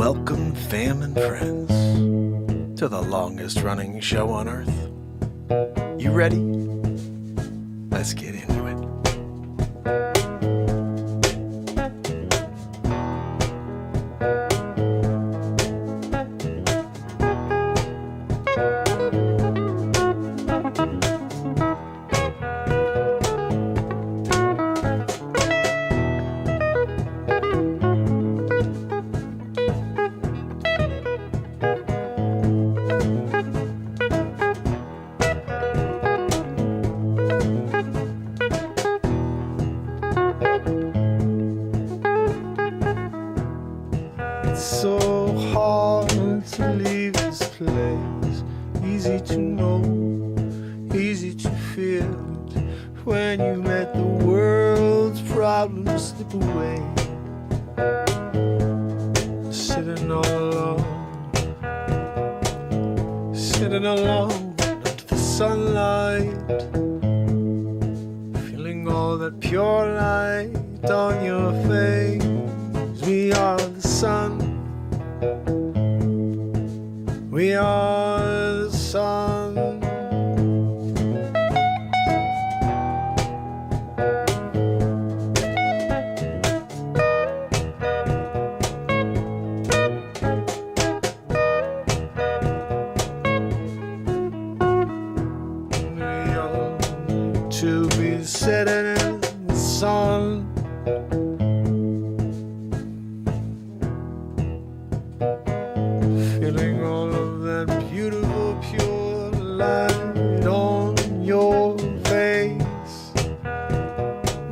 Welcome, fam and friends, to the longest running show on earth. You ready? Let's get into it. So hard to leave this place. Easy to know, easy to feel it. When you let the world's problems slip away. Sitting all alone, sitting alone under the sunlight, feeling all that pure light on your face. We are the sun. We are the sun. We are to be sitting in the sun. Feeling all of that beautiful, pure light on your face.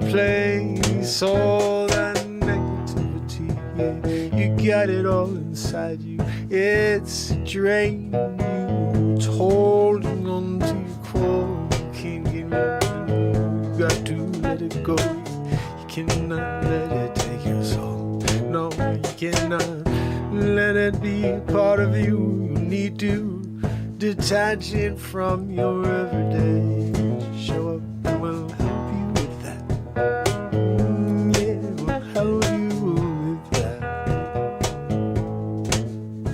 Place all that negativity, yeah. You got it all inside you. It's a drain you. It's holding on to your core. You can't get rid of it. You got to let it go. You cannot let it take your soul. No, you cannot. Let it be a part of you. You need to detach it from your everyday. Just show up and we'll help you with that. Yeah, we'll help you with that.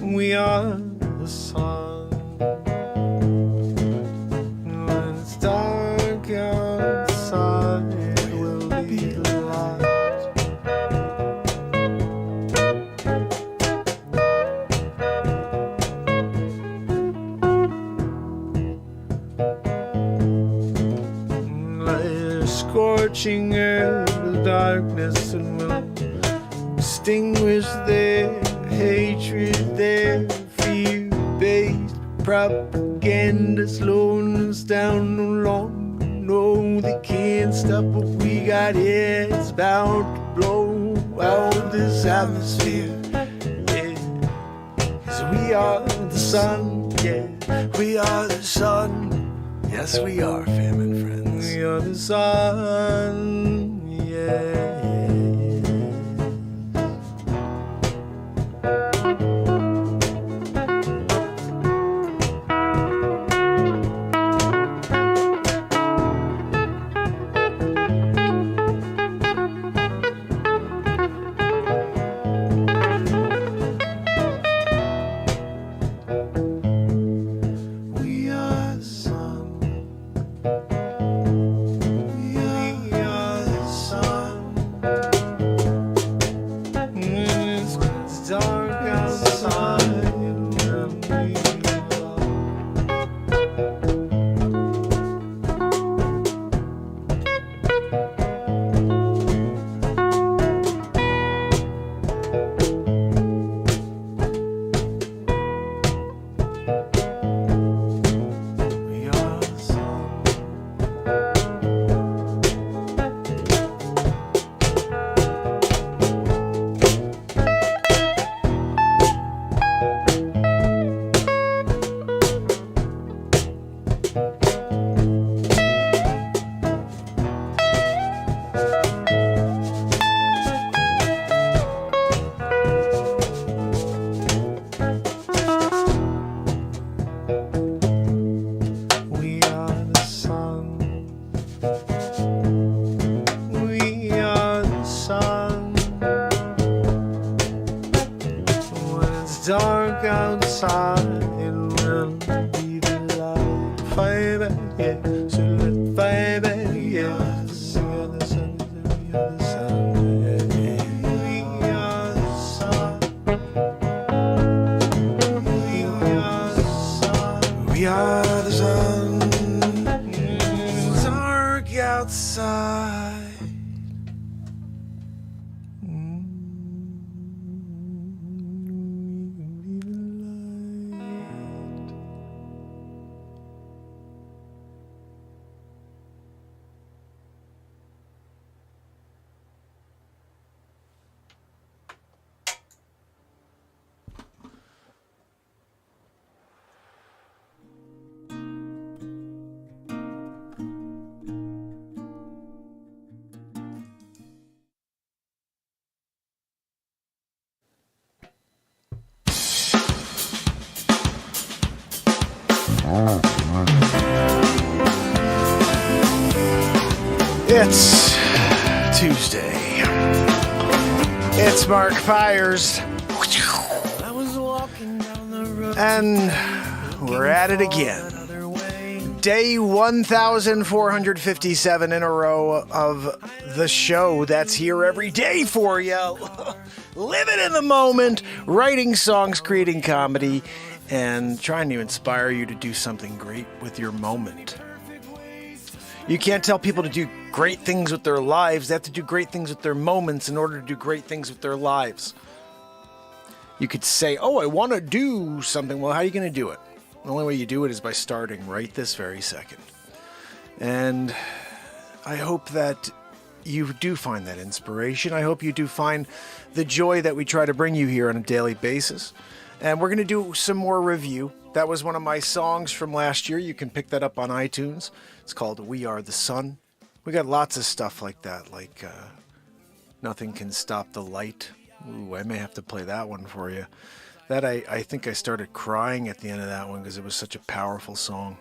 We are the sun. When it's dark outside, we'll be the light. Scorching earth with darkness, and will extinguish their hatred, their fear-based propaganda, slowing us down no longer. No, they can't stop what we got here. It's bound to blow out this atmosphere. Yeah, 'cause we are the sun. Yeah, we are the sun. Yes, we are, fam and friends. We are the sun, yeah. We are the sun. back, yeah. So let's fly back, yeah. We are the sun, we are the sun, yeah. We are the sun. We are the sun. We are the sun. It's dark outside. It's Tuesday. It's Mark Pires. And we're at it again. Day 1,457 in a row of the show that's here every day for you. Living in the moment, writing songs, creating comedy, and trying to inspire you to do something great with your moment. You can't tell people to do great things with their lives. They have to do great things with their moments in order to do great things with their lives. You could say, oh, I want to do something. Well, how are you going to do it? The only way you do it is by starting right this very second. And I hope that you do find that inspiration. I hope you do find the joy that we try to bring you here on a daily basis. And we're going to do some more review. That was one of my songs from last year. You can pick that up on iTunes. It's called We Are the Sun. We got lots of stuff like that, like Nothing Can Stop the Light. Ooh, I may have to play that one for you. That I think I started crying at the end of that one because it was such a powerful song.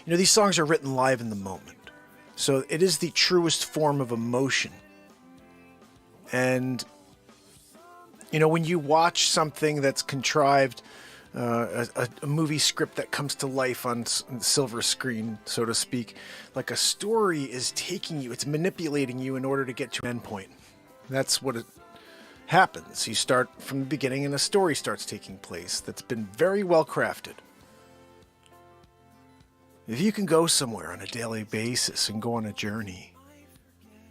You know, these songs are written live in the moment. So it is the truest form of emotion. And you know, when you watch something that's contrived, a movie script that comes to life on silver screen, so to speak, like a story is taking you, it's manipulating you in order to get to an endpoint. That's what it happens. You start from the beginning and a story starts taking place that's been very well crafted. If you can go somewhere on a daily basis and go on a journey,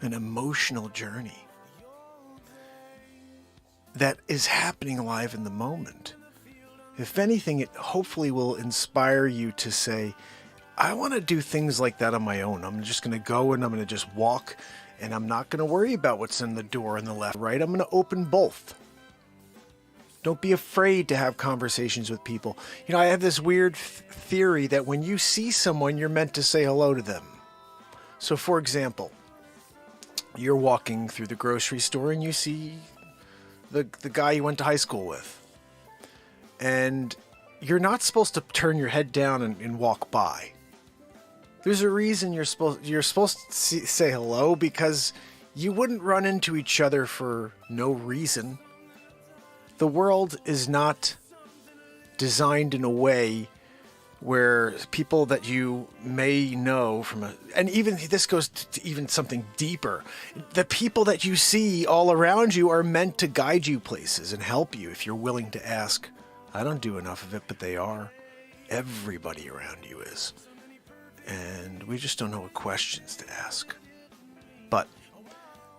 an emotional journey, that is happening live in the moment. If anything, it hopefully will inspire you to say, I want to do things like that on my own. I'm just going to go and I'm going to just walk and I'm not going to worry about what's in the door on the left, right. I'm going to open both. Don't be afraid to have conversations with people. You know, I have this weird theory that when you see someone, you're meant to say hello to them. So for example, you're walking through the grocery store and you see the guy you went to high school with. And you're not supposed to turn your head down and walk by. There's a reason you're supposed to say hello, because you wouldn't run into each other for no reason. The world is not designed in a way where people that you may know and even this goes to even something deeper. The people that you see all around you are meant to guide you places and help you if you're willing to ask. I don't do enough of it, but they are. Everybody around you is. And we just don't know what questions to ask. But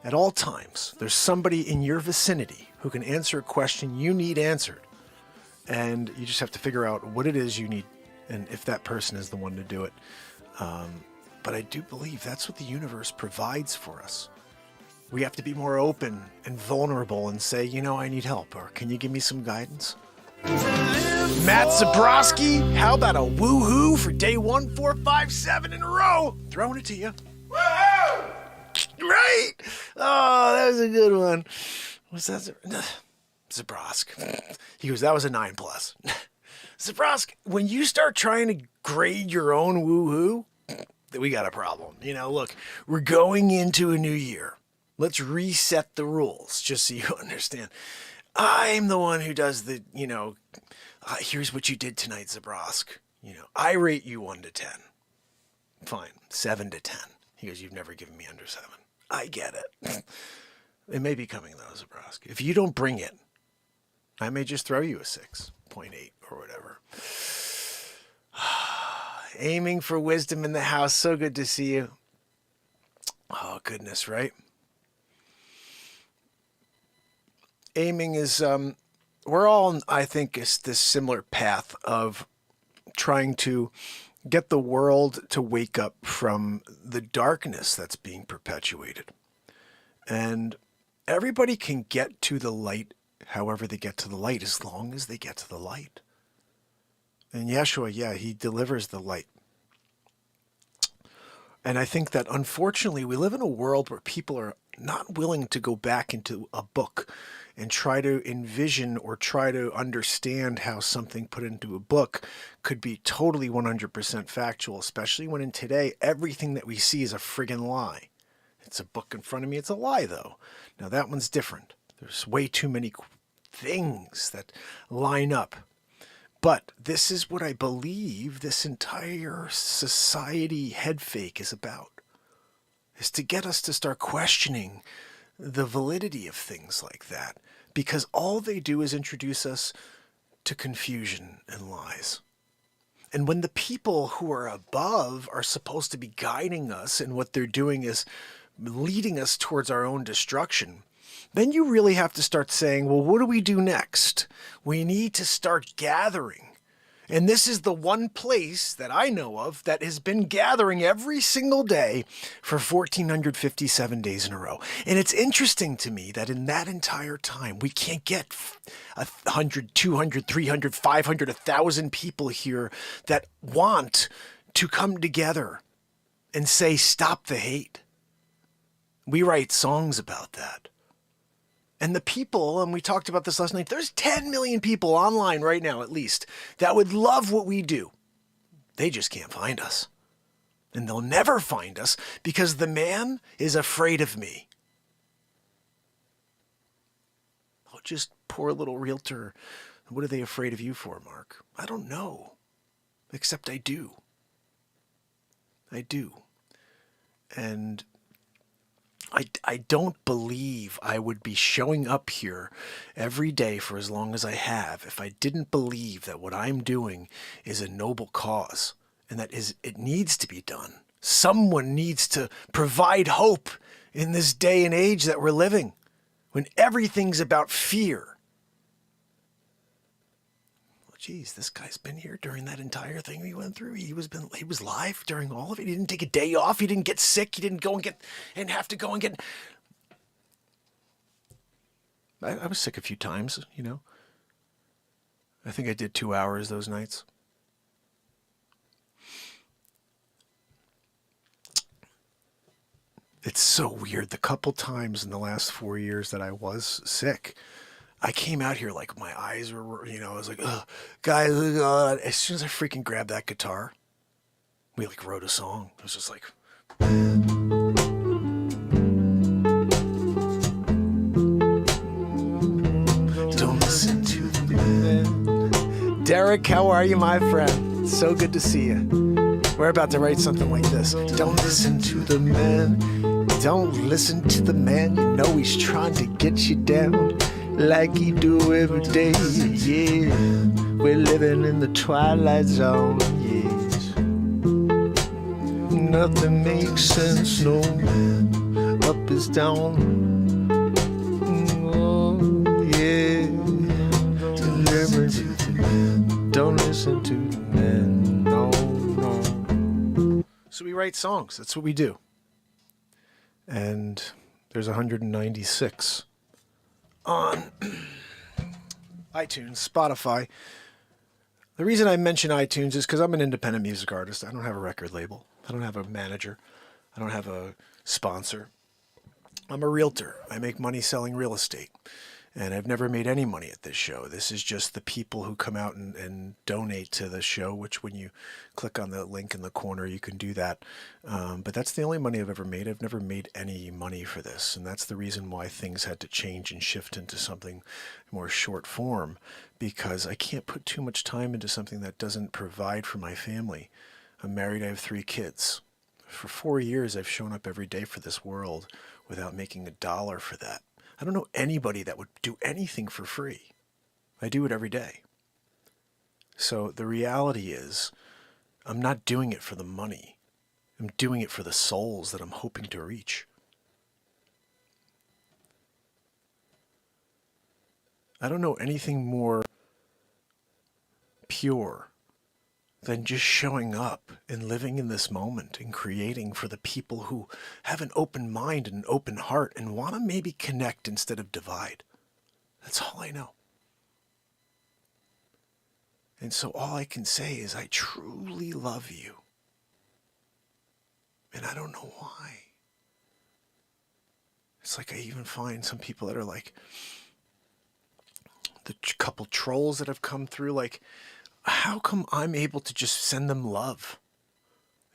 at all times, there's somebody in your vicinity who can answer a question you need answered. And you just have to figure out what it is you need and if that person is the one to do it. But I do believe that's what the universe provides for us. We have to be more open and vulnerable and say, you know, I need help, or can you give me some guidance? Matt Zabrowski, how about a woohoo for day 1457 in a row? Throwing it to you. Woohoo! Right? Oh, that was a good one. What's that? Zabrowski. He goes, that was a 9+. Zabrowski, when you start trying to grade your own woohoo, we got a problem. You know, look, we're going into a new year. Let's reset the rules, just so you understand. I'm the one who does the, here's what you did tonight, Zabrowski. I rate you 1 to 10. Fine, 7 to 10. He goes, you've never given me under 7. I get it. It may be coming though, Zabrowski. If you don't bring it, I may just throw you a 6.8 or whatever. Aiming for wisdom in the house. So good to see you. Oh, goodness, right? Aiming is, we're all on, I think, is this similar path of trying to get the world to wake up from the darkness that's being perpetuated. And everybody can get to the light however they get to the light, as long as they get to the light. And Yeshua, yeah, he delivers the light. And I think that unfortunately we live in a world where people are not willing to go back into a book and try to envision or try to understand how something put into a book could be totally 100% factual, especially when in today everything that we see is a friggin' lie. It's a book in front of me, it's a lie though. Now that one's different. There's way too many things that line up. But this is what I believe this entire society head fake is about, is to get us to start questioning the validity of things like that, because all they do is introduce us to confusion and lies. And when the people who are above are supposed to be guiding us and what they're doing is leading us towards our own destruction, then you really have to start saying, well, what do we do next? We need to start gathering. And this is the one place that I know of that has been gathering every single day for 1,457 days in a row. And it's interesting to me that in that entire time, we can't get 100, 200, 300, 500, 1,000 people here that want to come together and say, stop the hate. We write songs about that. And the people, and we talked about this last night, there's 10 million people online right now, at least, that would love what we do. They just can't find us. And they'll never find us because the man is afraid of me. Oh, just poor little realtor. What are they afraid of you for, Mark? I don't know. Except I do. I do. And I don't believe I would be showing up here every day for as long as I have if I didn't believe that what I'm doing is a noble cause and that it needs to be done. Someone needs to provide hope in this day and age that we're living when everything's about fear. Geez, this guy's been here during that entire thing we went through. He was live during all of it. He didn't take a day off. He didn't get sick. He didn't go and have to go and get. I was sick a few times, I think I did 2 hours those nights. It's so weird. The couple times in the last 4 years that I was sick, I came out here like my eyes were, I was like, ugh, guys, as soon as I freaking grabbed that guitar, we like wrote a song. It was just like, don't listen to the men. Derek, how are you, my friend? So good to see you. We're about to write something like this. Don't listen to the man. Don't listen to the man. You know he's trying to get you down. Like you do every day, yeah. We're living in the twilight zone, yes. Nothing makes sense, no. Up is down, oh, yeah. Don't listen to the men, no, no. So we write songs, that's what we do. And there's 196. On iTunes, Spotify. The reason I mention iTunes is because I'm an independent music artist. I don't have a record label. I don't have a manager. I don't have a sponsor. I'm a realtor. I make money selling real estate. And I've never made any money at this show. This is just the people who come out and donate to the show, which when you click on the link in the corner, you can do that. But that's the only money I've ever made. I've never made any money for this. And that's the reason why things had to change and shift into something more short form, because I can't put too much time into something that doesn't provide for my family. I'm married. I have 3 kids. For 4 years, I've shown up every day for this world without making a dollar for that. I don't know anybody that would do anything for free. I do it every day. So the reality is, I'm not doing it for the money. I'm doing it for the souls that I'm hoping to reach. I don't know anything more pure than just showing up and living in this moment and creating for the people who have an open mind and an open heart and want to maybe connect instead of divide. That's all I know. And so all I can say is I truly love you. And I don't know why. It's like I even find some people that are like, the couple trolls that have come through, like, how come I'm able to just send them love?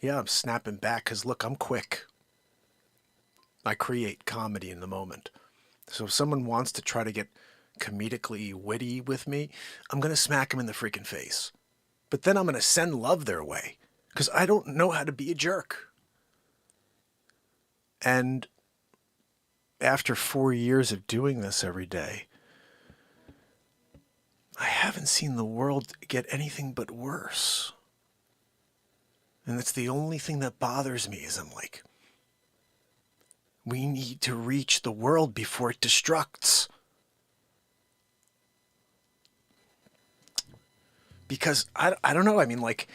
Yeah, I'm snapping back because, look, I'm quick. I create comedy in the moment. So if someone wants to try to get comedically witty with me, I'm going to smack them in the freaking face. But then I'm going to send love their way because I don't know how to be a jerk. And after 4 years of doing this every day, I haven't seen the world get anything but worse. And that's the only thing that bothers me is I'm like, we need to reach the world before it destructs. Because I don't know, I mean, like,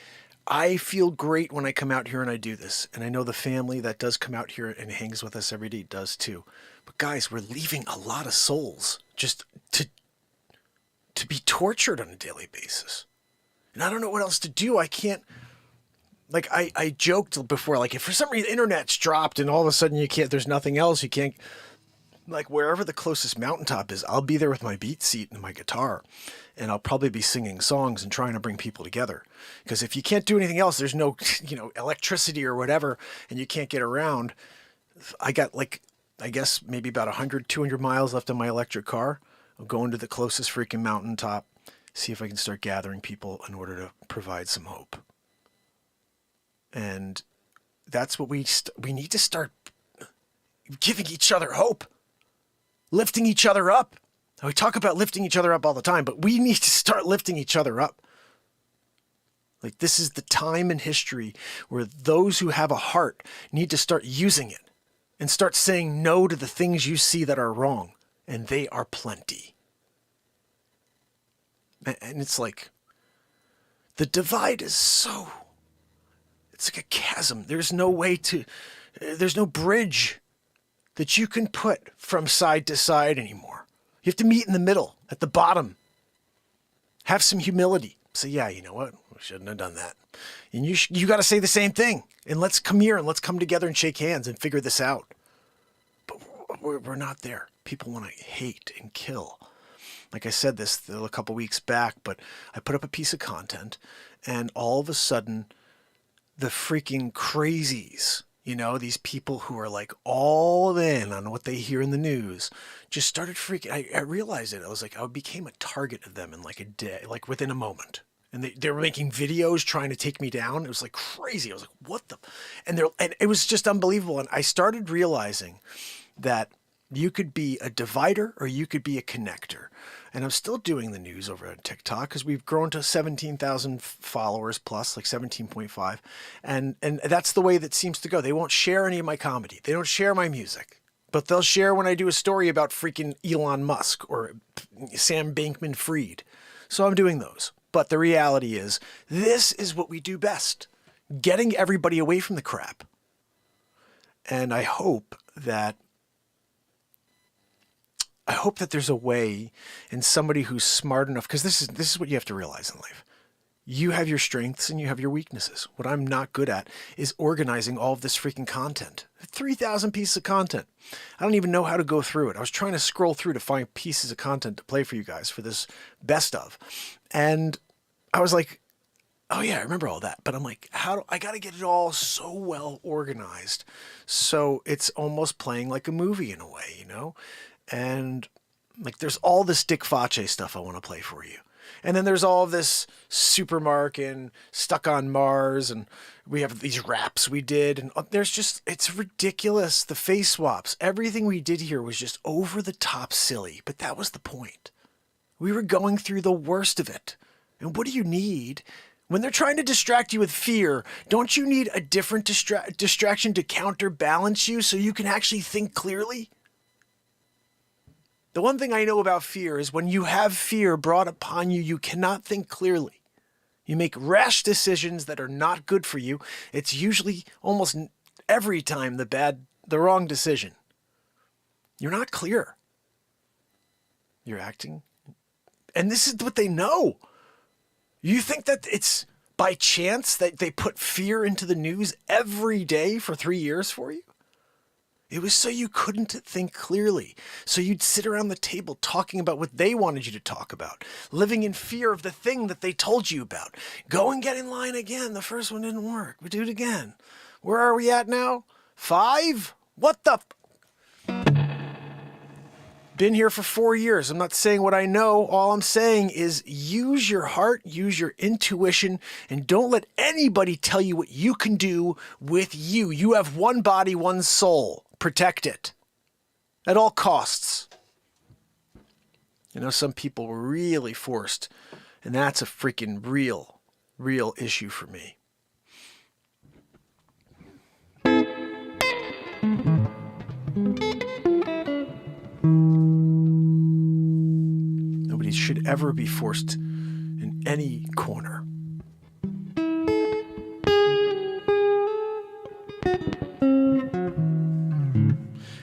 I feel great when I come out here and I do this. And I know the family that does come out here and hangs with us every day does too. But guys, we're leaving a lot of souls just to be tortured on a daily basis. And I don't know what else to do. I can't, like, I joked before, like, if for some reason the internet's dropped and all of a sudden you can't, there's nothing else, you can't, like, wherever the closest mountaintop is, I'll be there with my beat seat and my guitar. And I'll probably be singing songs and trying to bring people together. Because if you can't do anything else, there's no, electricity or whatever, and you can't get around. I got, like, I guess maybe about 100, 200 miles left on my electric car. I'll go into the closest freaking mountaintop, see if I can start gathering people in order to provide some hope. And that's what we need to start giving each other hope, lifting each other up. We talk about lifting each other up all the time, but we need to start lifting each other up. Like, this is the time in history where those who have a heart need to start using it and start saying no to the things you see that are wrong. And they are plenty. And it's like, the divide is so, it's like a chasm. There's no bridge that you can put from side to side anymore. You have to meet in the middle, at the bottom. Have some humility. Say, yeah, you know what? We shouldn't have done that. And you got to say the same thing. And let's come here and let's come together and shake hands and figure this out. But we're not there. People want to hate and kill. Like I said this a couple weeks back, but I put up a piece of content and all of a sudden the freaking crazies, these people who are like all in on what they hear in the news, just started freaking. I realized it. I was like, I became a target of them in like a day, like within a moment. And they were making videos trying to take me down. It was like crazy. I was like, what the? And it was just unbelievable. And I started realizing that you could be a divider or you could be a connector. And I'm still doing the news over on TikTok because we've grown to 17,000 followers plus, like 17.5. And that's the way that seems to go. They won't share any of my comedy. They don't share my music. But they'll share when I do a story about freaking Elon Musk or Sam Bankman-Fried. So I'm doing those. But the reality is, this is what we do best. Getting everybody away from the crap. And I hope that there's a way, and somebody who's smart enough, because this is what you have to realize in life. You have your strengths and you have your weaknesses. What I'm not good at is organizing all of this freaking content. 3,000 pieces of content. I don't even know how to go through it. I was trying to scroll through to find pieces of content to play for you guys for this best of. And I was like, oh yeah, I remember all that. But I'm like, I got to get it all so well organized. So it's almost playing like a movie in a way, you know? And like there's all this Dick Face stuff I want to play for you. And then there's all this Supermark and Stuck on Mars, and we have these raps we did, and there's just, it's ridiculous. The face swaps, everything we did here was just over the top silly, but that was the point. We were going through the worst of it. And what do you need? When they're trying to distract you with fear, don't you need a different distraction to counterbalance you so you can actually think clearly? The one thing I know about fear is when you have fear brought upon you, you cannot think clearly. You make rash decisions that are not good for you. It's usually almost every time the wrong decision. You're not clear. You're acting. And this is what they know. You think that it's by chance that they put fear into the news every day for 3 years for you? It was so you couldn't think clearly. So you'd sit around the table talking about what they wanted you to talk about, living in fear of the thing that they told you about. Go and get in line again. The first one didn't work. We do it again. Where are we at now? 5? What the? Been here for 4 years. I'm not saying what I know. All I'm saying is use your heart, use your intuition, and don't let anybody tell you what you can do with you. You have one body, one soul. Protect it at all costs. You know, some people were really forced, and that's a freaking real issue for me. Nobody should ever be forced in any corner.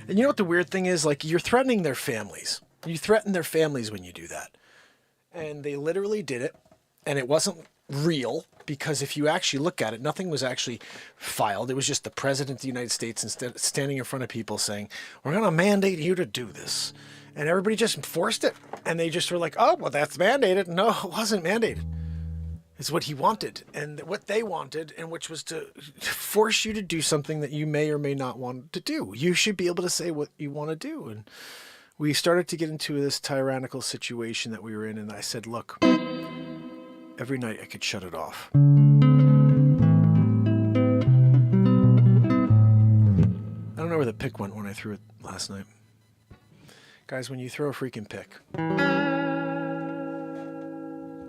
And you know what the weird thing is? Like, you're threatening their families. You threaten their families when you do that. And they literally did it. And it wasn't real, because if you actually look at it, nothing was actually filed. It was just the president of the United States instead standing in front of people saying, we're going to mandate you to do this. And everybody just forced it. And they just were like, oh, well, that's mandated. No, it wasn't mandated. It's what he wanted and what they wanted, and which was to force you to do something that you may or may not want to do. You should be able to say what you want to do. And we started to get into this tyrannical situation that we were in. And I said, look, every night I could shut it off. I don't know where the pick went when I threw it last night. Guys, when you throw a freaking pick.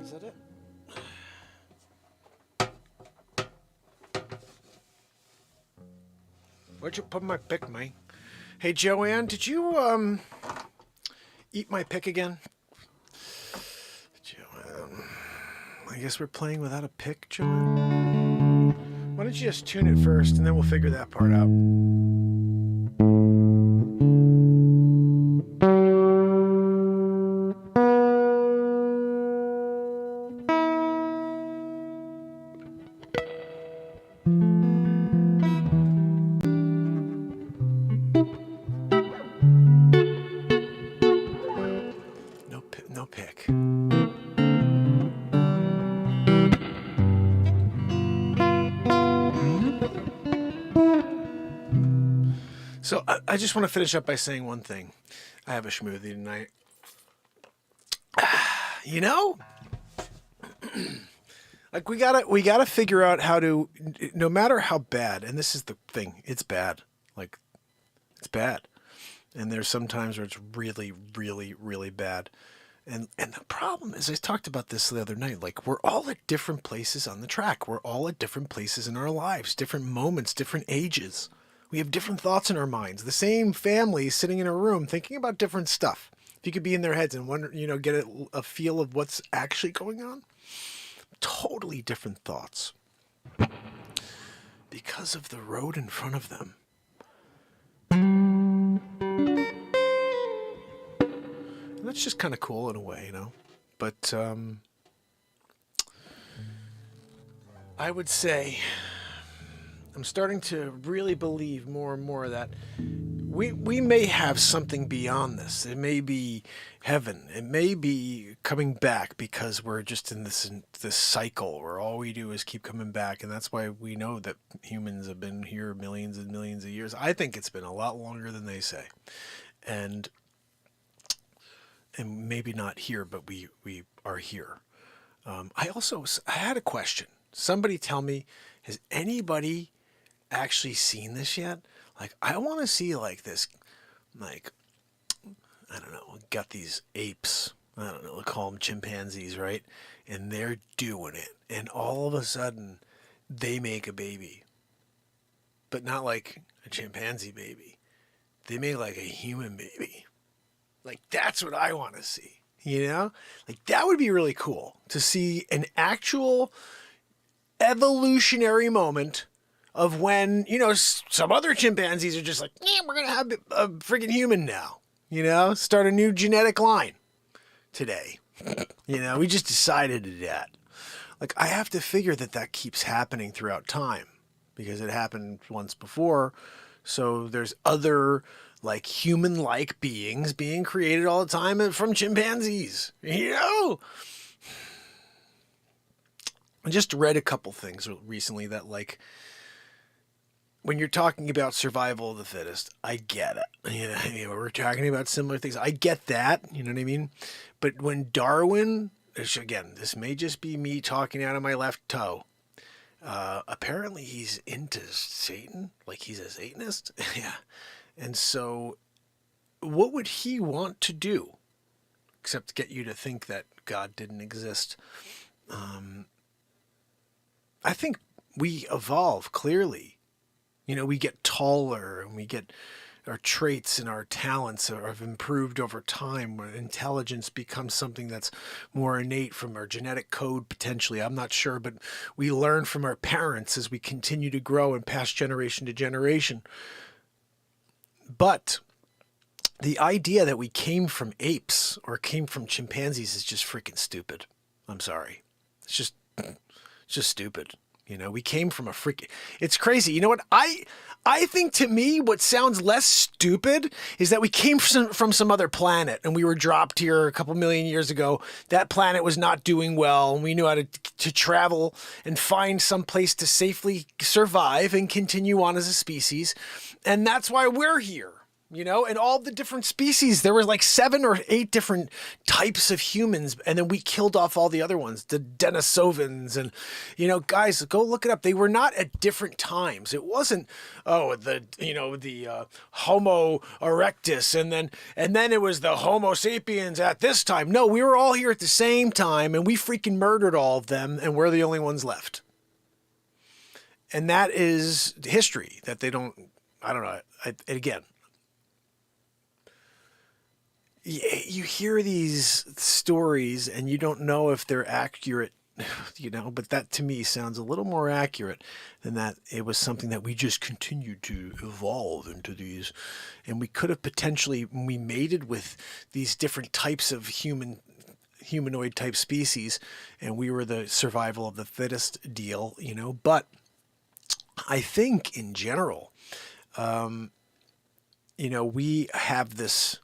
Is that it? Where'd you put my pick, Mike? Hey, Joanne, did you eat my pick again? Joanne, I guess we're playing without a pick, Joanne. Why don't you just tune it first, and then we'll figure that part out. No pick. So I just want to finish up by saying one thing. I have a schmoothie tonight. You know, like we gotta figure out how to, no matter how bad, and this is the thing, it's bad. Like, it's bad. And there's some times where it's really, really, really bad. And the problem is, I talked about this the other night, like we're all at different places on the track. We're all at different places in our lives, different moments, different ages. We have different thoughts in our minds. The same family sitting in a room thinking about different stuff. If you could be in their heads and wonder, you know, get a feel of what's actually going on. Totally different thoughts. Because of the road in front of them. And that's just kind of cool in a way, you know. But I would say I'm starting to really believe more and more that we may have something beyond this. It may be heaven. It may be coming back because we're just in this cycle where all we do is keep coming back, and that's why we know that humans have been here millions and millions of years. I think it's been a lot longer than they say, and maybe not here, but we are here. I had a question. Somebody tell me, has anybody actually seen this yet? Like, I want to see like this, like, I don't know, got these apes, I don't know, we'll call them chimpanzees, right? And they're doing it. And all of a sudden, they make a baby. But not like a chimpanzee baby. They make like a human baby. Like, that's what I want to see, you know? Like, that would be really cool to see an actual evolutionary moment of when, you know, some other chimpanzees are just like, yeah, we're going to have a freaking human now, you know, start a new genetic line today. You know, we just decided to do that. Like, I have to figure that keeps happening throughout time because it happened once before. So there's other like human-like beings being created all the time from chimpanzees, you know? I just read a couple things recently that, like, when you're talking about survival of the fittest, I get it. You know, we're talking about similar things. I get that, you know what I mean? But when Darwin, again, this may just be me talking out of my left toe. Apparently he's into Satan, like he's a Satanist. Yeah. And so what would he want to do except get you to think that God didn't exist? I think we evolve clearly. You know, we get taller and we get our traits and our talents have improved over time, where intelligence becomes something that's more innate from our genetic code, potentially. I'm not sure, but we learn from our parents as we continue to grow and pass generation to generation. But the idea that we came from apes or came from chimpanzees is just freaking stupid. I'm sorry. It's just stupid. You know, we came from it's crazy. You know what? I think, to me, what sounds less stupid is that we came from some other planet and we were dropped here a couple million years ago. That planet was not doing well, and we knew how to travel and find some place to safely survive and continue on as a species. And that's why we're here. You know, and all the different species, there were like 7 or 8 different types of humans, and then we killed off all the other ones, the Denisovans, and, you know, guys, go look it up. They were not at different times. It wasn't, the Homo erectus, and then it was the Homo sapiens at this time. No, we were all here at the same time, and we freaking murdered all of them, and we're the only ones left. And that is history that they don't, I don't know, again, you hear these stories and you don't know if they're accurate, you know, but that to me sounds a little more accurate than that it was something that we just continued to evolve into these. And we could have potentially, when we mated with these different types of humanoid type species, and we were the survival of the fittest deal, you know. But I think in general, you know, we have this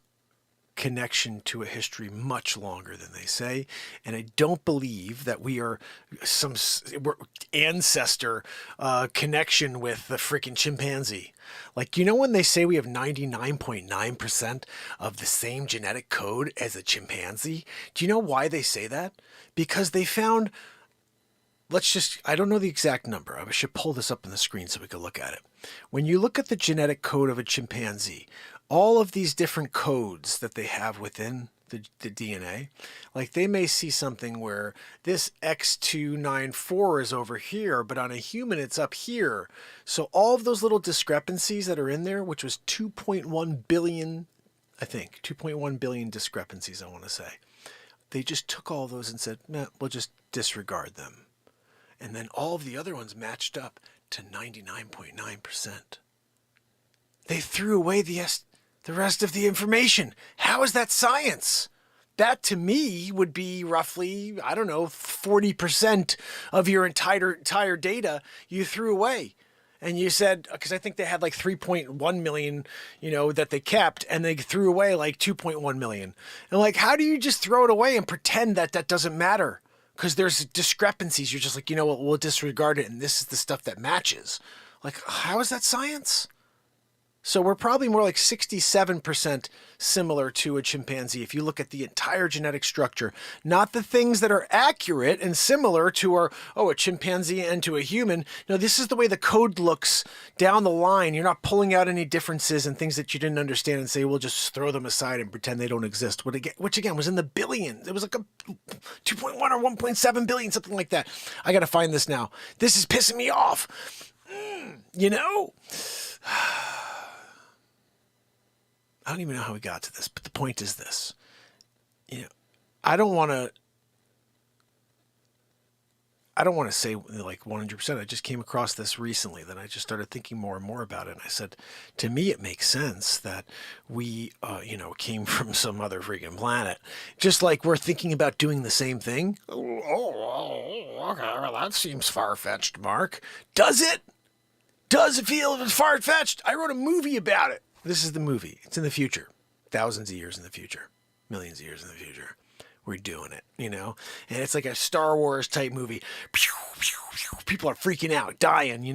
connection to a history much longer than they say, and I don't believe that we are some ancestor connection with the freaking chimpanzee. Like, you know, when they say we have 99.9% of the same genetic code as a chimpanzee, do you know why they say that? Because they found, I don't know the exact number. I should pull this up on the screen so we can look at it. When you look at the genetic code of a chimpanzee, all of these different codes that they have within the DNA, like they may see something where this X294 is over here, but on a human it's up here. So all of those little discrepancies that are in there, which was 2.1 billion, I think, 2.1 billion discrepancies, I want to say. They just took all those and said, nah, we'll just disregard them. And then all of the other ones matched up to 99.9%. They threw away the rest of the information. How is that science? that to me would be roughly, I don't know, 40% of your entire data you threw away. And you said, because I think they had like 3.1 million, that they kept, and they threw away like 2.1 million. And like, how do you just throw it away and pretend that that doesn't matter? Because there's discrepancies. You're just like, we'll disregard it. And this is the stuff that matches. Like, how is that science? So we're probably more like 67% similar to a chimpanzee if you look at the entire genetic structure, not the things that are accurate and similar to a chimpanzee and to a human. No, this is the way the code looks down the line. You're not pulling out any differences and things that you didn't understand and say, we'll just throw them aside and pretend they don't exist, which again was in the billions. It was like a 2.1 or 1.7 billion, something like that. I got to find this now. This is pissing me off. I don't even know how we got to this, but the point is this. I don't want to say like 100%. I just came across this recently. Then I just started thinking more and more about it. And I said, to me, it makes sense that we, came from some other freaking planet. Just like we're thinking about doing the same thing. Oh, okay. Well, that seems far-fetched, Mark. Does it? Does it feel far-fetched? I wrote a movie about it. This is the movie. It's in the future. Thousands of years in the future. Millions of years in the future. We're doing it, And it's like a Star Wars type movie. People are freaking out, dying,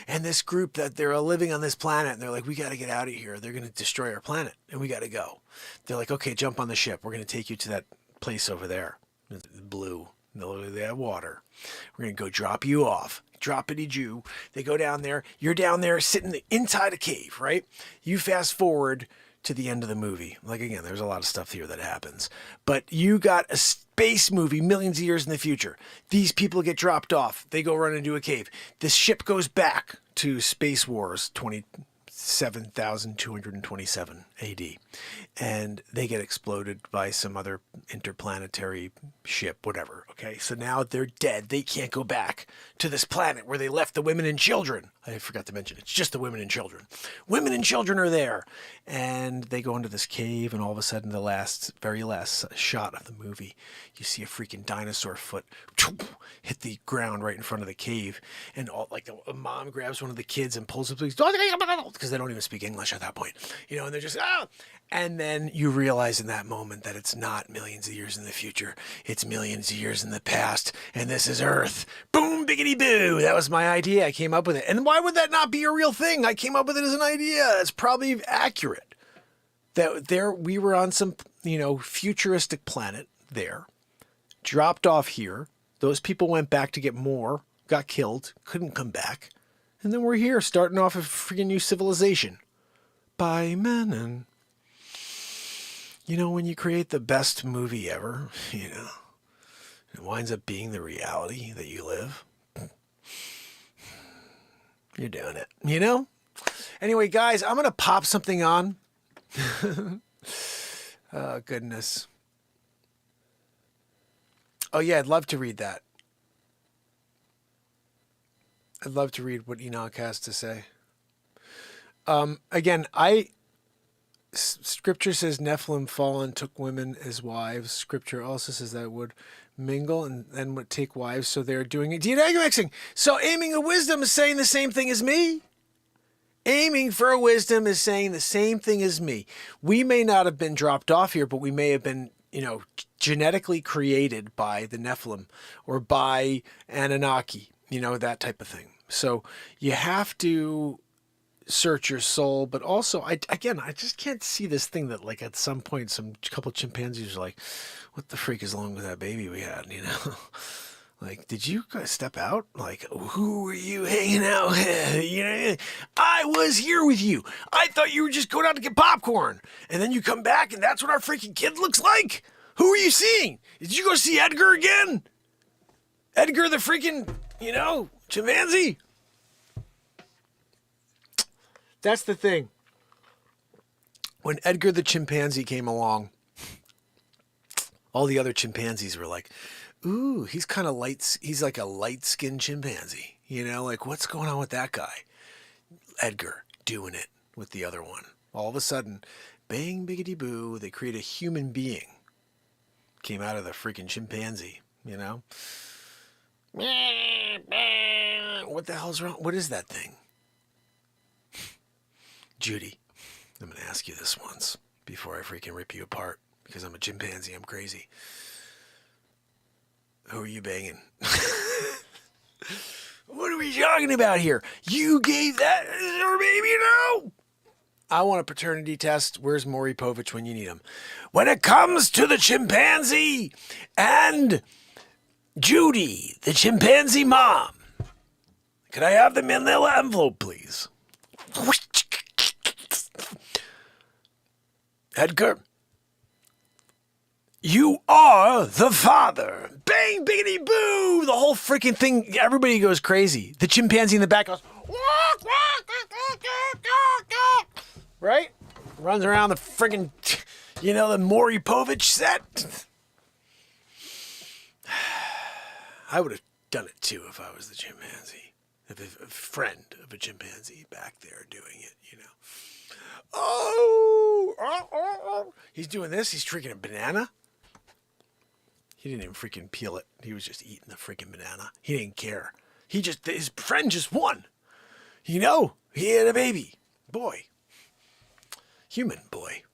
And this group that they're living on this planet, and they're like, we got to get out of here. They're going to destroy our planet, and we got to go. They're like, okay, jump on the ship. We're going to take you to that place over there. Blue. They have water. We're going to go drop you off. Droppity Jew. They go down there. You're down there sitting inside a cave, right? You fast forward to the end of the movie. Like, again, there's a lot of stuff here that happens. But you got a space movie millions of years in the future. These people get dropped off. They go run into a cave. The ship goes back to Space Wars 27,227 AD. And they get exploded by some other interplanetary ship, whatever. Okay, so now they're dead. They can't go back to this planet where they left the women and children. I forgot to mention, it's just the women and children. Women and children are there. And they go into this cave, and all of a sudden, the very last shot of the movie, you see a freaking dinosaur foot hit the ground right in front of the cave. And a mom grabs one of the kids and pulls it, because they don't even speak English at that point. And they're just, ah! And then you realize in that moment that it's not millions of years in the future. It's millions of years in the past. And this is Earth. Boom, biggity boo. That was my idea. I came up with it. And why would that not be a real thing? I came up with it as an idea. It's probably accurate. That we were on some, futuristic planet there. Dropped off here. Those people went back to get more. Got killed. Couldn't come back. And then we're here starting off a freaking new civilization. By men. And when you create the best movie ever, it winds up being the reality that you live. You're doing it, Anyway, guys, I'm going to pop something on. Oh, goodness. Oh, yeah, I'd love to read that. I'd love to read what Enoch has to say. Again, Scripture says Nephilim fallen took women as wives. Scripture also says that would mingle and then would take wives, so they're doing it. DNA mixing. So aiming a wisdom is saying the same thing as me. Aiming for a wisdom is saying the same thing as me. We may not have been dropped off here, but we may have been, genetically created by the Nephilim or by Anunnaki, that type of thing. So you have to search your soul, but also I just can't see this thing that like at some point some couple chimpanzees are like, what the freak is wrong with that baby we had, like, did you guys step out? Like, who were you hanging out with? I was here with you. I thought you were just going out to get popcorn, and then you come back and that's what our freaking kid looks like. Who are you seeing? Did you go see Edgar again? Edgar the freaking chimpanzee? That's the thing. When Edgar the chimpanzee came along, all the other chimpanzees were like, ooh, he's kind of light. He's like a light-skinned chimpanzee. Like, what's going on with that guy? Edgar doing it with the other one. All of a sudden, bang, biggity boo, they create a human being. came out of the freaking chimpanzee, you know? What the hell's wrong? What is that thing? Judy, I'm going to ask you this once before I freaking rip you apart because I'm a chimpanzee. I'm crazy. Who are you banging? What are we talking about here? You gave that her baby? No. I want a paternity test. Where's Maury Povich when you need him? When it comes to the chimpanzee and Judy, the chimpanzee mom, could I have the manila envelope, please? Edgar, you are the father. Bang, biggity, boo. The whole freaking thing, everybody goes crazy. The chimpanzee in the back goes, right? Runs around the freaking, the Maury Povich set. I would have done it too if I was the chimpanzee. If a friend of a chimpanzee back there doing it, Oh. He's doing this. He's drinking a banana. He didn't even freaking peel it. He was just eating the freaking banana. He didn't care. His friend just won. He had a baby. Boy. Human boy.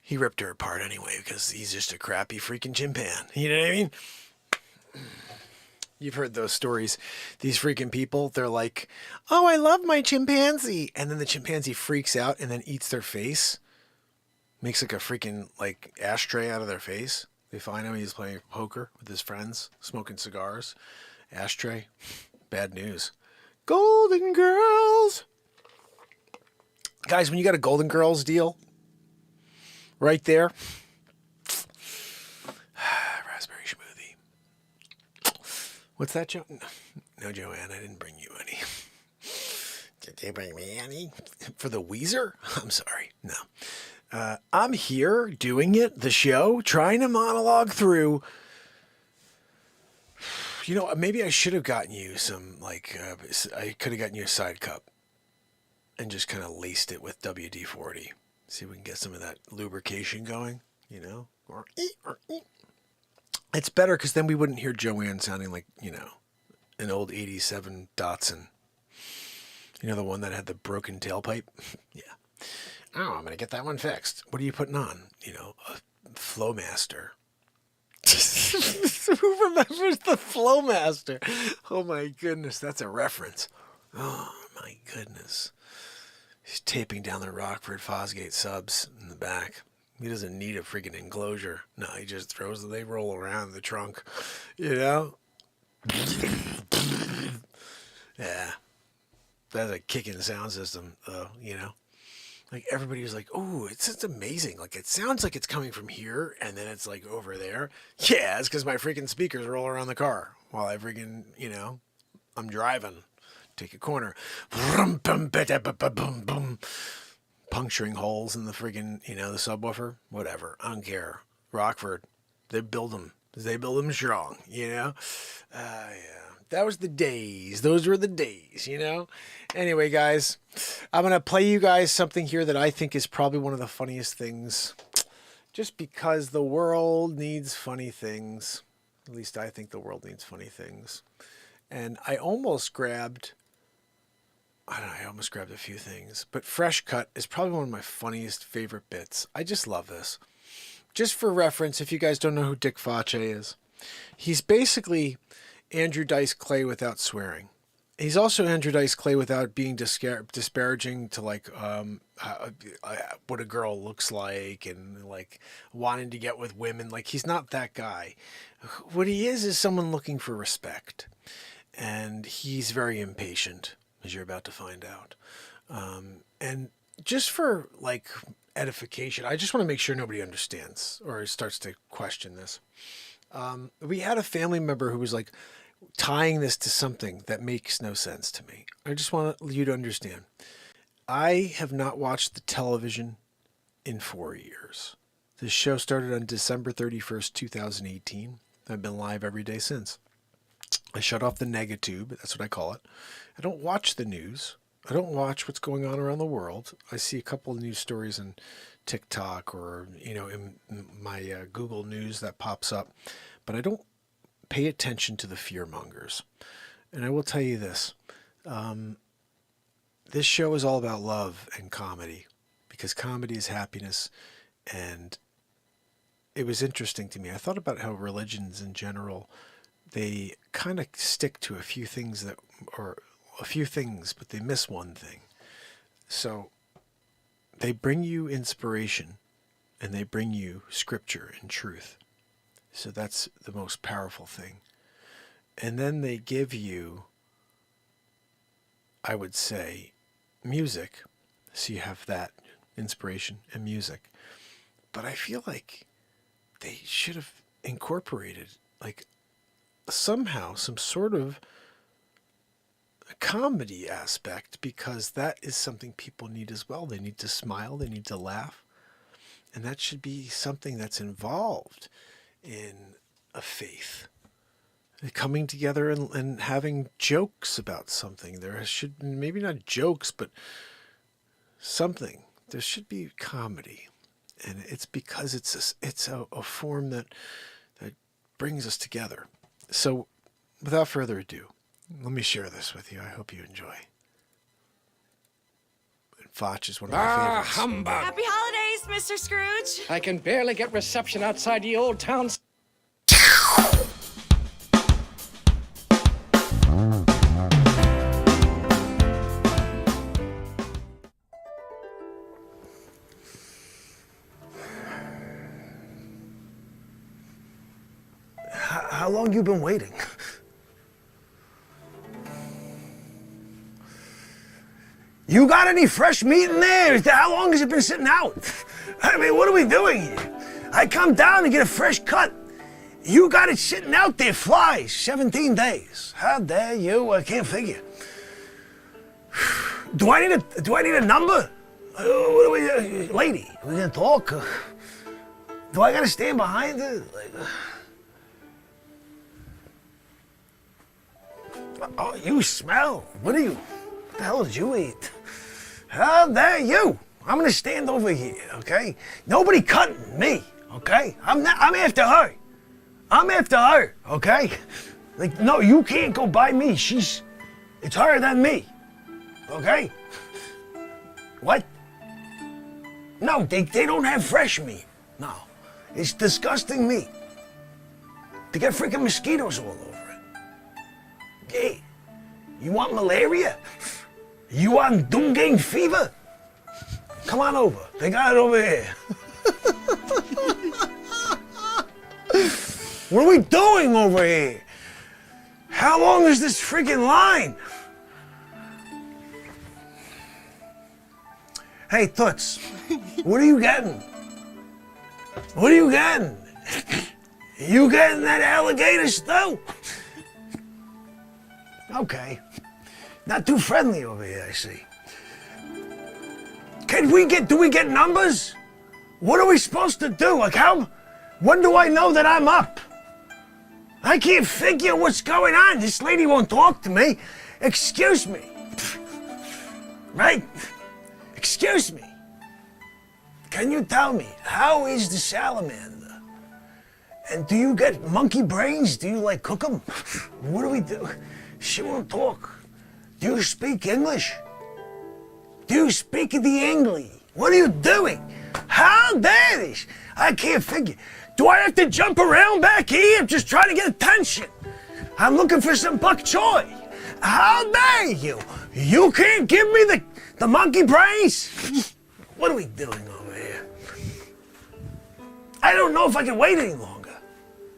He ripped her apart anyway because he's just a crappy freaking chimpan. You know what I mean? You've heard those stories. These freaking people, they're like, oh, I love my chimpanzee. And then the chimpanzee freaks out and then eats their face. Makes like a freaking ashtray out of their face. They find him. He's playing poker with his friends, smoking cigars. Ashtray. Bad news. Golden Girls. Guys, when you got a Golden Girls deal, right there. Raspberry smoothie. What's that, Joe? No, Joanne, I didn't bring you any. Did they bring me any? For the Weezer? I'm sorry. No. I'm here doing it, the show, trying to monologue through. Maybe I should have gotten you some, I could have gotten you a side cup and just kind of laced it with WD-40. See if we can get some of that lubrication going, Or It's better because then we wouldn't hear Joanne sounding like, an old 87 Datsun. The one that had the broken tailpipe? Yeah. Oh, I'm going to get that one fixed. What are you putting on? A Flowmaster. Who remembers the Flowmaster? Oh my goodness, that's a reference. Oh my goodness. He's taping down the Rockford Fosgate subs in the back. He doesn't need a freaking enclosure. No, he just throws them. They roll around in the trunk. Yeah. That's a kicking sound system, though, everybody was like, oh, it's amazing. It sounds like it's coming from here, and then it's over there. Yeah, it's because my freaking speakers roll around the car while I freaking, I'm driving. Take a corner. Puncturing holes in the freaking, the subwoofer. Whatever. I don't care. Rockford, they build them. They build them strong, Yeah. That was the days. Those were the days, Anyway, guys, I'm going to play you guys something here that I think is probably one of the funniest things. Just because the world needs funny things. At least I think the world needs funny things. And I almost grabbed a few things. But Fresh Cut is probably one of my funniest favorite bits. I just love this. Just for reference, if you guys don't know who Dick Face is, he's basically Andrew Dice Clay without swearing. He's also Andrew Dice Clay without being disparaging to what a girl looks like and wanting to get with women. He's not that guy. What he is someone looking for respect. And he's very impatient, as you're about to find out. And just for edification, I just want to make sure nobody understands or starts to question this. We had a family member who was tying this to something that makes no sense to me. I just want you to understand. I have not watched the television in 4 years. This show started on December 31st, 2018. I've been live every day since. I shut off the negatube. That's what I call it. I don't watch the news. I don't watch what's going on around the world. I see a couple of news stories on TikTok or, in my Google News that pops up, but I don't pay attention to the fear mongers. And I will tell you this, this show is all about love and comedy, because comedy is happiness. And it was interesting to me. I thought about how religions in general, they kind of stick to a few things, but they miss one thing. So they bring you inspiration and they bring you scripture and truth. So that's the most powerful thing. And then they give you, I would say, music. So you have that inspiration and music. But I feel like they should have incorporated, like, somehow some sort of a comedy aspect, because that is something people need as well. They need to smile, they need to laugh, and that should be something that's involved in a faith. Coming together and having jokes about something. There should, maybe not jokes, but something. There should be comedy. And it's because it's a form that brings us together. So without further ado, let me share this with you. I hope you enjoy. And Foch is one of my favorites. Humbug! Happy holidays, Mr. Scrooge. I can barely get reception outside the old town. How long you been waiting? You got any fresh meat in there? How long has it been sitting out? I mean, what are we doing here? I come down to get a fresh cut. You got it sitting out there, flies, 17 days. How dare you? I can't figure. Do I need a number? What do we, lady? We gonna talk? Do I gotta stand behind her? Oh, you smell. What the hell did you eat? How dare you? I'm gonna stand over here, okay? Nobody cutting me, okay? I'm after her. I'm after her, okay? Like, no, you can't go by me. It's her than me, okay? What? No, they don't have fresh meat. No, it's disgusting meat. They got freaking mosquitoes all over it. Hey, you want malaria? You want Dungang fever? Come on over. They got it over here. What are we doing over here? How long is this freaking line? Hey, Toots, what are you getting? What are you getting? You getting that alligator stew? Okay. Not too friendly over here, I see. Do we get numbers? What are we supposed to do? Like when do I know that I'm up? I can't figure what's going on. This lady won't talk to me. Excuse me. Right? Excuse me. Can you tell me, how is the salamander? And do you get monkey brains? Do you cook them? What do we do? She won't talk. Do you speak English? Do you speak the English? What are you doing? How dare this? I can't figure. Do I have to jump around back here? I'm just trying to get attention. I'm looking for some bok choy. How dare you? You can't give me the monkey brains? What are we doing over here? I don't know if I can wait any longer.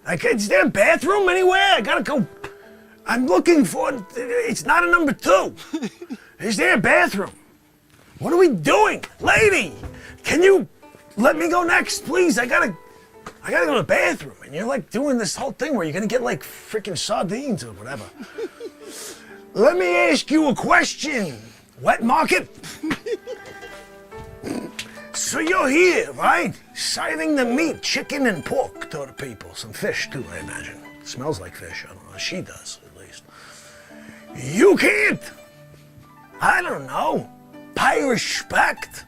Is there a bathroom anywhere? I gotta go. I'm looking for, it's not a number 2. Is there a bathroom? What are we doing? Lady, can you let me go next, please? I gotta go to the bathroom. And you're doing this whole thing where you're gonna get freaking sardines or whatever. Let me ask you a question. Wet market? So you're here, right? Serving the meat, chicken and pork to the people. Some fish too, I imagine. Smells like fish, I don't know. She does, at least. You can't, I don't know, pay respect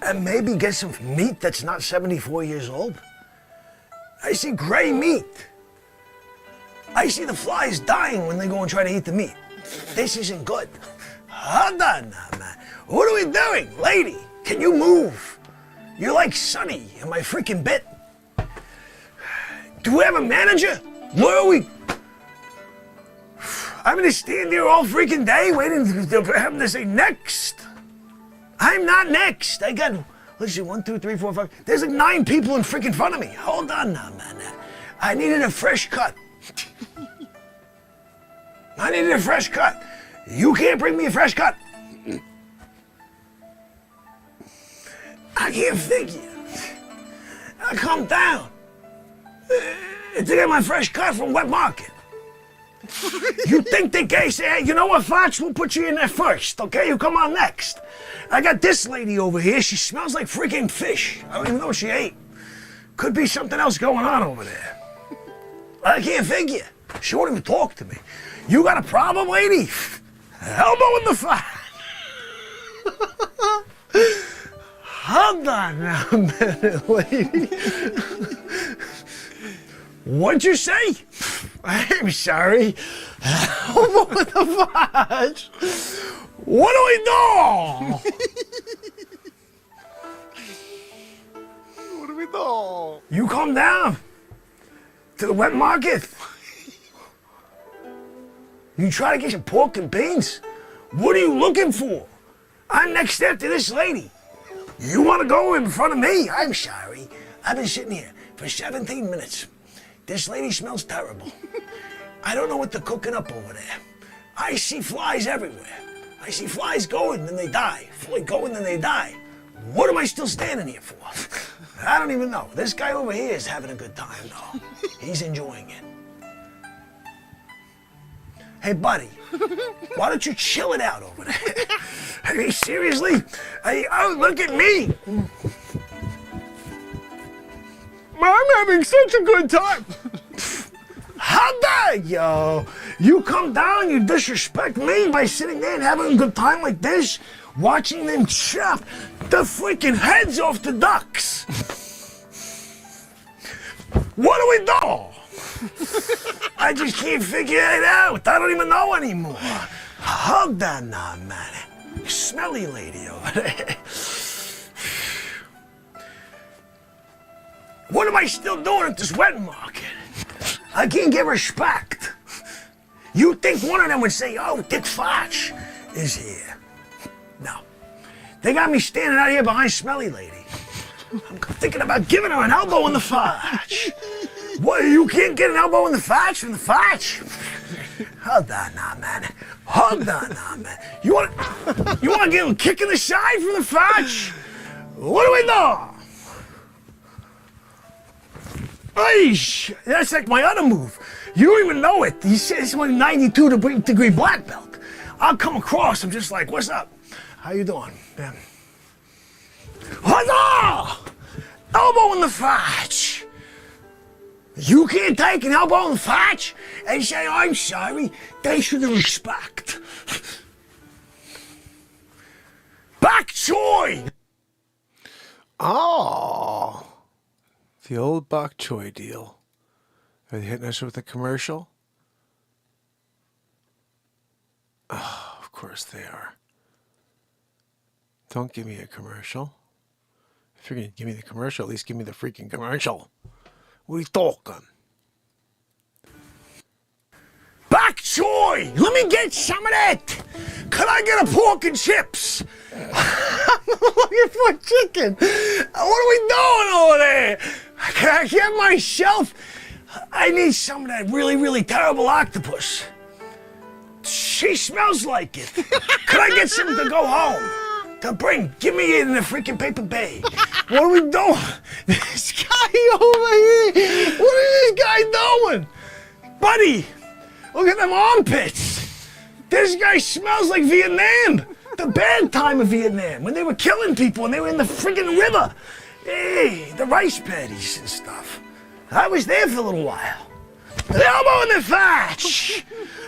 and maybe get some meat that's not 74 years old. I see gray meat. I see the flies dying when they go and try to eat the meat. This isn't good. Hold on now, man. What are we doing? Lady, can you move? You're like Sonny in my freaking bit. Do we have a manager? Where are we? I'm gonna stand here all freaking day waiting for him to say next. I'm not next. I got, let's see, 1, 2, 3, 4, 5. There's like 9 people in freaking front of me. Hold on now, man. I needed a fresh cut. I needed a fresh cut. You can't bring me a fresh cut. I can't figure. I come down to get my fresh cut from Wet Market. You think the guy say, hey, you know what, Fox, we'll put you in there first, okay? You come on next. I got this lady over here. She smells like freaking fish. I don't even know what she ate. Could be something else going on over there. I can't figure. She won't even talk to me. You got a problem, lady? Elbow in the fire. Hold on now a minute, lady. What'd you say? I'm sorry. Elbow in the fudge. What do we do? What do we do? You come down to the Wet Market. You try to get some pork and beans? What are you looking for? I'm next after this lady. You want to go in front of me? I'm sorry. I've been sitting here for 17 minutes. This lady smells terrible. I don't know what they're cooking up over there. I see flies everywhere. I see flies going, then they die. Fly going, then they die. What am I still standing here for? I don't even know. This guy over here is having a good time, though. He's enjoying it. Hey, buddy, why don't you chill it out over there? I mean, seriously? Oh, look at me. I'm having such a good time. How dare you? You come down, you disrespect me by sitting there and having a good time like this, watching them chop the freaking heads off the ducks. What do we do? I just can't figure it out. I don't even know anymore. Hold on now, man. Smelly lady over there. What am I still doing at this Wet Market? I can't get respect. You think one of them would say, oh, Dick Fox is here. No. They got me standing out here behind Smelly Lady. I'm thinking about giving her an elbow in the fudge. What, you can't get an elbow in the fudge from the fudge? Hold on now, man. Hold on now, man. You want to give a kick in the side from the fudge? What do we do? Eish, that's like my other move. You don't even know it. He says it's my 92-degree black belt. I'll come across, I'm just like, what's up? How you doing? Yeah. Huzzah! Elbow in the fudge. You can't take an elbow in the fudge and say, I'm sorry. They should have respect. Bok choy! Oh, the old bok choy deal. Are they hitting us with a commercial? Oh, of course they are. Don't give me a commercial. If you're going to give me the commercial, at least give me the freaking commercial. What are you talking? Bok choy! Let me get some of that! Could I get a pork and chips? I'm looking for chicken. What are we doing over there? Can I get myself? I need some of that really, really terrible octopus. She smells like it. Could I get some to go home? To bring? Give me it in a freaking paper bag. What are we doing? This guy over here. What is this guy doing? Buddy, look at them armpits. This guy smells like Vietnam. The bad time of Vietnam, when they were killing people and they were in the friggin' river. Hey, the rice paddies and stuff. I was there for a little while. The elbow in the fudge.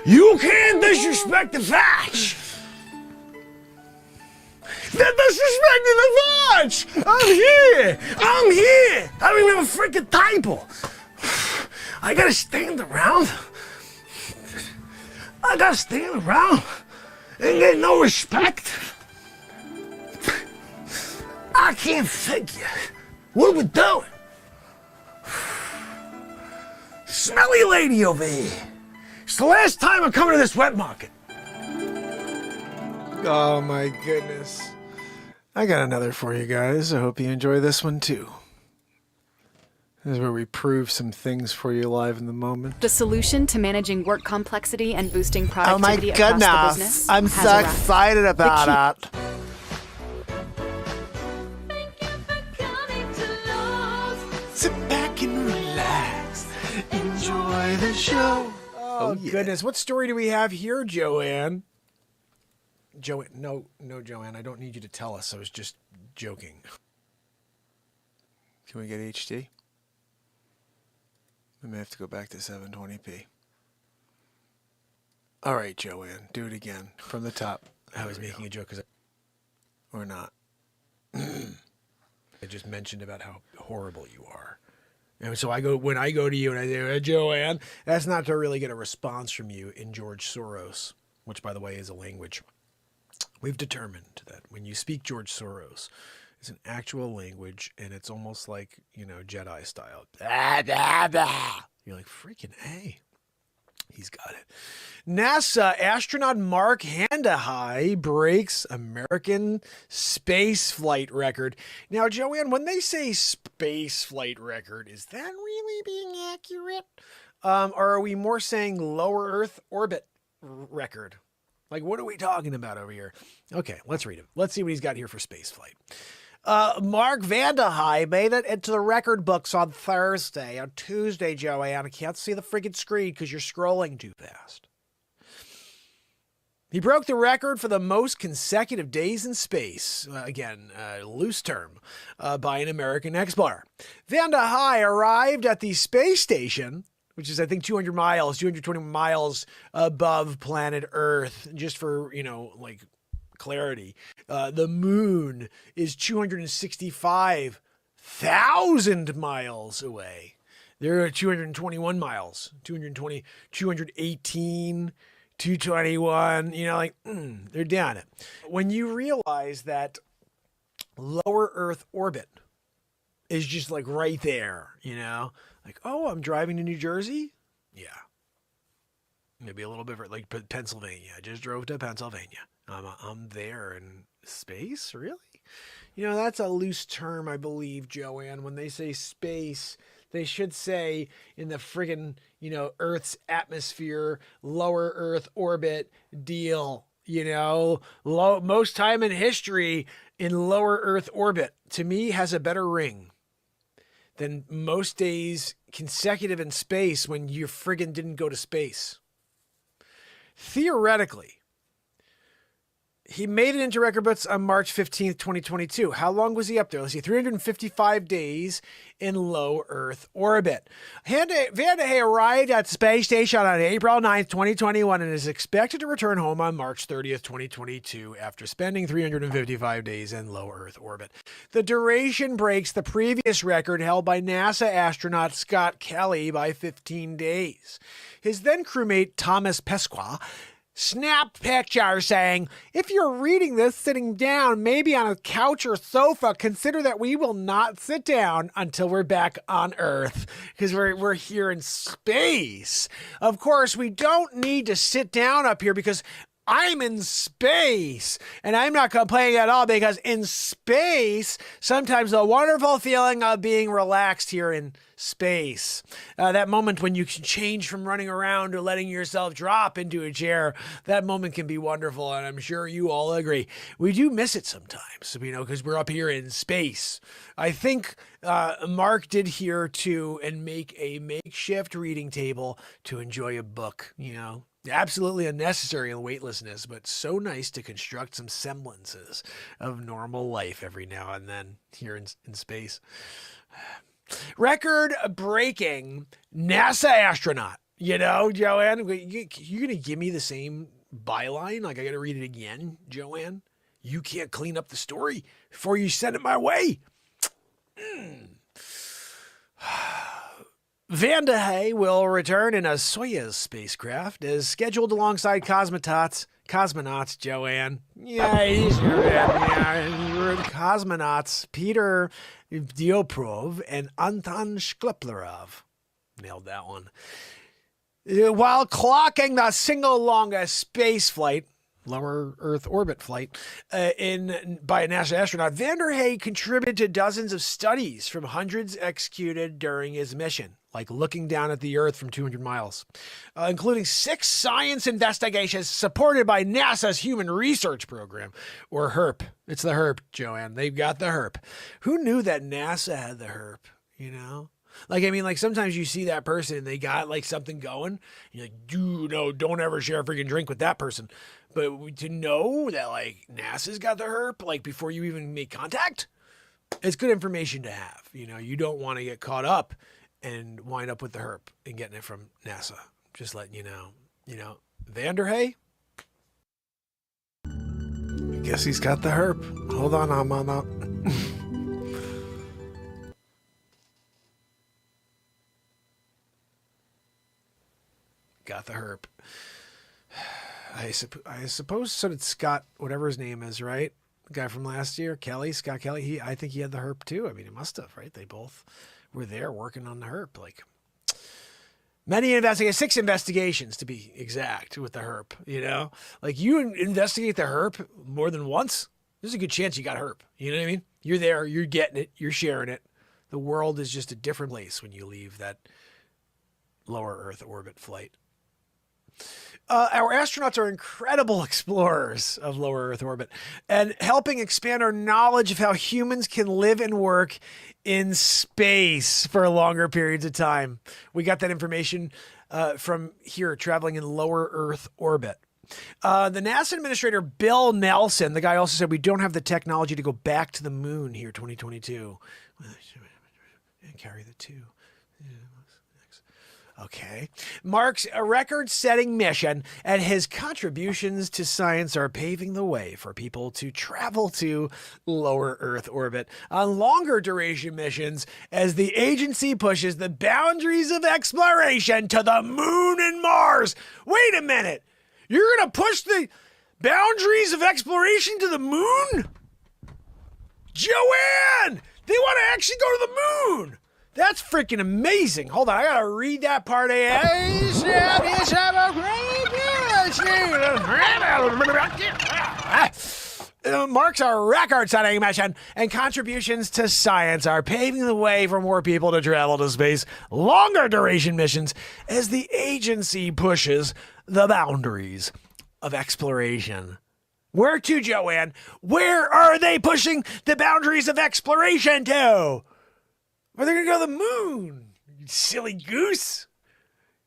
You can't disrespect the fudge. They're disrespecting the watch. I'm here. I don't even have a freaking typo. I gotta stand around and get no respect. I can't figure. What are we doing? Smelly lady over here. It's the last time I'm coming to this wet market. Oh my goodness. I got another for you guys. I hope you enjoy this one too. This is where we prove some things for you live in the moment. The solution to managing work complexity and boosting productivity across the business I'm has so arrived. excited about it. Sit back and relax. Enjoy the show. Oh, goodness. What story do we have here, Joanne? No, Joanne, I don't need you to tell us. I was just joking. Can we get HD? We may have to go back to 720p. All right, Joanne, do it again from the top. I was making a joke or not. I just mentioned about how horrible you are. And so when I go to you and I say, Joanne, that's not to really get a response from you in George Soros, which, by the way, is a language. We've determined that when you speak George Soros, it's an actual language, and it's almost like, Jedi style. You're like, freaking A. He's got it. NASA astronaut Mark Pires breaks American space flight record. Now, Joanne, when they say space flight record, is that really being accurate? Or are we more saying lower Earth orbit record? Like, what are we talking about over here? Okay, let's read him. Let's see what he's got here for space flight. Mark Pires made it into the record books on Thursday. On Tuesday, Joanne, I can't see the friggin' screen because you're scrolling too fast. He broke the record for the most consecutive days in space. Again, loose term, by an American explorer. Pires arrived at the space station, which is, I think, 220 miles above planet Earth, just for, clarity. The moon is 265,000 miles away. They're 221 miles, 220, 218, 221, they're down it. When you realize that lower Earth orbit is just like right there, like, oh, I'm driving to New Jersey. Yeah. Maybe a little bit like Pennsylvania. I just drove to Pennsylvania. I'm there in space? Really? That's a loose term, I believe, Joanne. When they say space, they should say in the friggin', Earth's atmosphere, lower Earth orbit deal, most time in history in lower Earth orbit, to me, has a better ring than most days consecutive in space when you friggin' didn't go to space. Theoretically, he made it into record books on March 15th, 2022. How long was he up there? Let's see, 355 days in low Earth orbit. Pires arrived at the space station on April 9th, 2021, and is expected to return home on March 30th, 2022, after spending 355 days in low Earth orbit. The duration breaks the previous record held by NASA astronaut Scott Kelly by 15 days. His then crewmate Thomas Pesquet snapped picture saying, if you're reading this sitting down, maybe on a couch or sofa, consider that we will not sit down until we're back on Earth, because we're here in space. Of course, we don't need to sit down up here because I'm in space, and I'm not complaining at all, because in space, sometimes the wonderful feeling of being relaxed here in space, that moment when you can change from running around to letting yourself drop into a chair, that moment can be wonderful, and I'm sure you all agree. We do miss it sometimes, because we're up here in space. I think Mark did here too, and make a makeshift reading table to enjoy a book, Absolutely unnecessary in weightlessness, but so nice to construct some semblances of normal life every now and then here in space. Record-breaking NASA astronaut. Joanne, you're going to give me the same byline? Like, I got to read it again, Joanne? You can't clean up the story before you send it my way. Vanda Hay will return in a Soyuz spacecraft as scheduled alongside cosmonauts, Joanne. Yeah, he's cosmonauts Peter Dioprov and Anton Shkleplerov. Nailed that one. While clocking the single longest space flight, lower Earth orbit flight, by a NASA astronaut, Vander Hay contributed to dozens of studies from hundreds executed during his mission, like looking down at the Earth from 200 miles, including 6 science investigations supported by NASA's Human Research Program, or HERP. It's the HERP, Joanne. They've got the HERP. Who knew that NASA had the HERP, you know? Like, I mean, like, sometimes you see that person and they got, like, something going. You're like, dude, no, don't ever share a freaking drink with that person. But to know that, like, NASA's got the herp, like, before you even make contact, it's good information to have. You know, you don't want to get caught up and wind up with the herp and getting it from NASA. Just letting you know. You know, Vander Hay? I guess he's got the herp. Hold on, I'm on up. Got the herp. I suppose so did Scott, whatever his name is, right? The guy from last year, Scott Kelly. I think he had the herp too. I mean, he must have, right? They both were there working on the herp. Like, 6 investigations to be exact with the herp. You know, like, you investigate the herp more than once, there's a good chance you got herp. You know what I mean? You're there, you're getting it, you're sharing it. The world is just a different place when you leave that lower Earth orbit flight. Our astronauts are incredible explorers of lower Earth orbit and helping expand our knowledge of how humans can live and work in space for longer periods of time. We got that information from here, traveling in lower Earth orbit. The NASA administrator, Bill Nelson, the guy also said we don't have the technology to go back to the moon here, 2022. Carry the 2. Okay. Mark's a record-setting mission, and his contributions to science are paving the way for people to travel to lower Earth orbit on longer duration missions as the agency pushes the boundaries of exploration to the moon and Mars. Wait a minute. You're going to push the boundaries of exploration to the moon? Joanne! They want to actually go to the moon! That's freaking amazing. Hold on, I gotta read that part. Marks our record-setting mission, and contributions to science are paving the way for more people to travel to space, longer duration missions, as the agency pushes the boundaries of exploration. Where to, Joanne? Where are they pushing the boundaries of exploration to? Where they're going to go to the moon, you silly goose.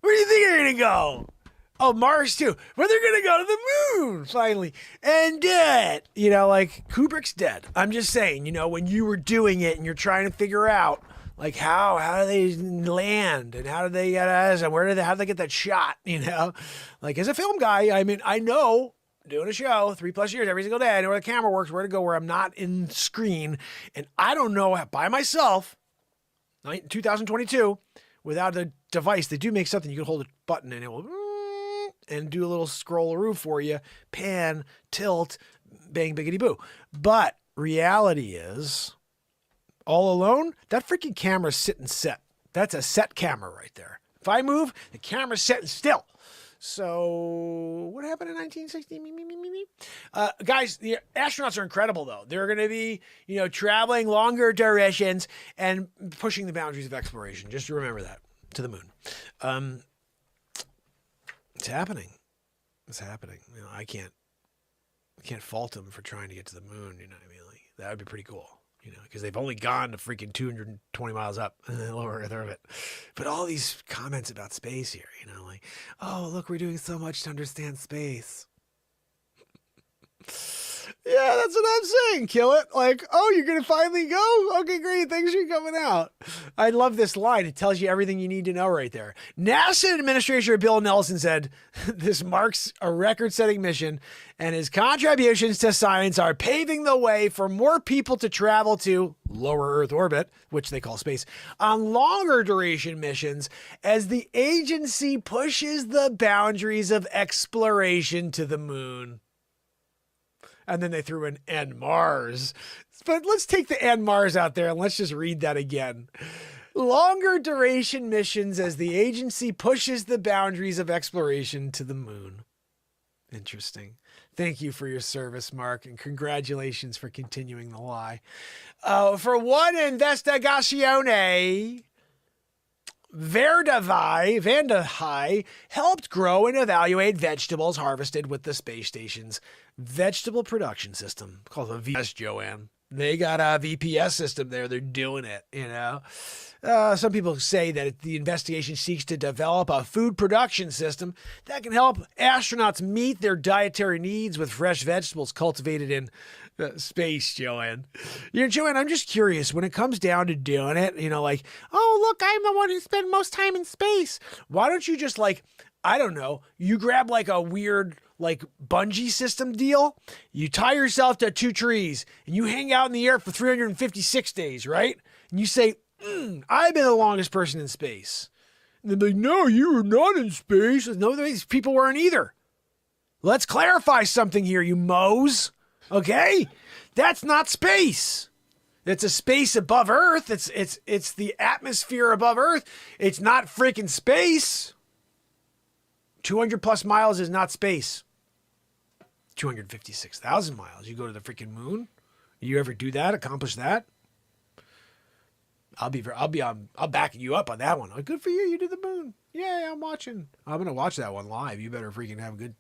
Where do you think they're going to go? Oh, Mars too. Where they're going to go to the moon, finally. And dead. You know, like, Kubrick's dead. I'm just saying, you know, when you were doing it and you're trying to figure out, like, how do they land and how do they get us and how do they get that shot, you know? Like, as a film guy, I mean, I know, doing a show 3+ years every single day, I know where the camera works, where to go, where I'm not in screen. And I don't know by myself, 2022, without a device. They do make something you can hold a button and it will and do a little scrollaroo for you, pan, tilt, bang, biggity boo. But reality is, all alone, that freaking camera's sitting set. That's a set camera right there. If I move, the camera's sitting still. So what happened in 1960? Guys, the astronauts are incredible, though. They're going to be, you know, traveling longer durations and pushing the boundaries of exploration. Just remember that, to the moon. It's happening. It's happening. You know, I can't fault them for trying to get to the moon. You know what I mean? Like, that would be pretty cool. You know, because they've only gone to freaking 220 miles up in the lower Earth orbit. But all these comments about space here, you know, like, oh, look, we're doing so much to understand space. Yeah, that's what I'm saying. Kill it. Like, oh, you're going to finally go? Okay, great. Thanks for coming out. I love this line. It tells you everything you need to know right there. NASA Administrator Bill Nelson said this marks a record-setting mission, and his contributions to science are paving the way for more people to travel to lower Earth orbit, which they call space, on longer duration missions as the agency pushes the boundaries of exploration to the moon. And then they threw in and Mars. But let's take the and Mars out there and let's just read that again. Longer duration missions as the agency pushes the boundaries of exploration to the moon. Interesting. Thank you for your service, Mark, and congratulations for continuing the lie. For one investigazione, Vandahai helped grow and evaluate vegetables harvested with the space station's vegetable production system called a VPS, Joanne. They got a VPS system there. They're doing it, you know. Some people say that the investigation seeks to develop a food production system that can help astronauts meet their dietary needs with fresh vegetables cultivated in space, Joanne. You know, Joanne, I'm just curious, when it comes down to doing it, you know, like, oh, look, I'm the one who spent most time in space. Why don't you just, like, I don't know, you grab like a weird like bungee system deal, you tie yourself to 2 trees and you hang out in the air for 356 days, right? And you say, I've been the longest person in space. And they're like, no, you were not in space. No, these people weren't either. Let's clarify something here, you moes. Okay? That's not space. It's a space above Earth. It's the atmosphere above Earth. It's not freaking space. 200 plus miles is not space. 256,000 miles. You go to the freaking moon? You ever do that? Accomplish that? I'll backing you up on that one. Good for you. You did the moon. Yeah, I'm watching. I'm going to watch that one live. You better freaking have good,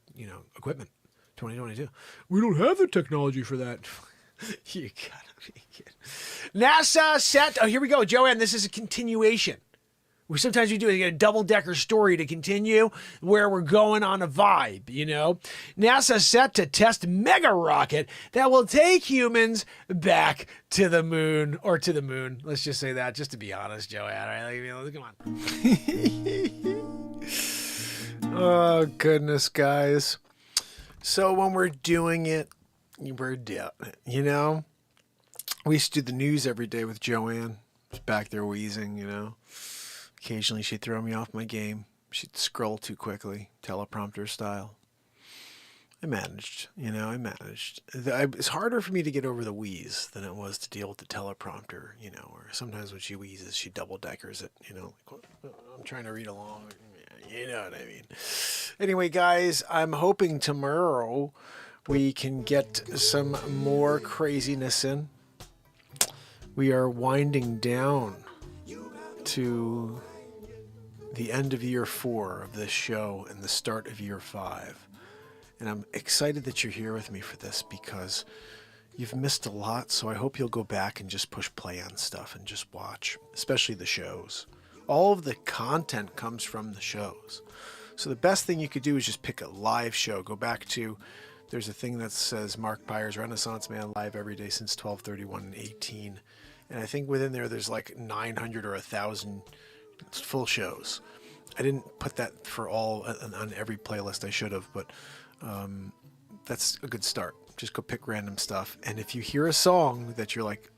equipment. 2022. We don't have the technology for that. You gotta be kidding. NASA set. Oh, here we go. Joanne, this is a continuation. Sometimes we do get a double-decker story to continue where we're going on a vibe, you know. NASA set to test mega rocket that will take humans back to the moon, or to the moon. Let's just say that, just to be honest, Joanne. Right? Come on. Oh, goodness, guys. So when we're doing it, we're doing it, you know. We used to do the news every day with Joanne. Just back there wheezing, you know. Occasionally she'd throw me off my game. She'd scroll too quickly, teleprompter style. I managed. It's harder for me to get over the wheeze than it was to deal with the teleprompter, you know, or sometimes when she wheezes, she double-deckers it, you know. Like, I'm trying to read along. You know what I mean. Anyway, guys, I'm hoping tomorrow we can get some more craziness in. We are winding down to the end of year 4 of this show and the start of year 5. And I'm excited that you're here with me for this because you've missed a lot. So I hope you'll go back and just push play on stuff and just watch, especially the shows. All of the content comes from the shows. So the best thing you could do is just pick a live show. Go back to, there's a thing that says Mark Pires, Renaissance Man, live every day since 12/31/18. And I think within there's like 900 or 1,000 full shows. I didn't put that for all on every playlist. I should have, but that's a good start. Just go pick random stuff. And if you hear a song that you're like,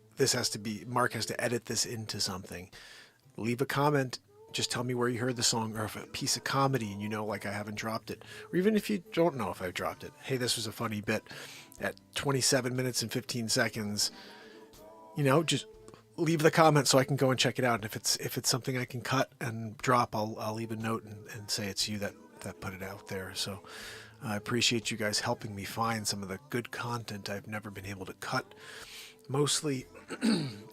Mark has to edit this into something, leave a comment. Just tell me where you heard the song, or if a piece of comedy and like I haven't dropped it. Or even if you don't know if I've dropped it. Hey, this was a funny bit at 27 minutes and 15 seconds. Just leave the comment so I can go and check it out. And if it's something I can cut and drop, I'll leave a note and say it's you that put it out there. So I appreciate you guys helping me find some of the good content I've never been able to cut. Mostly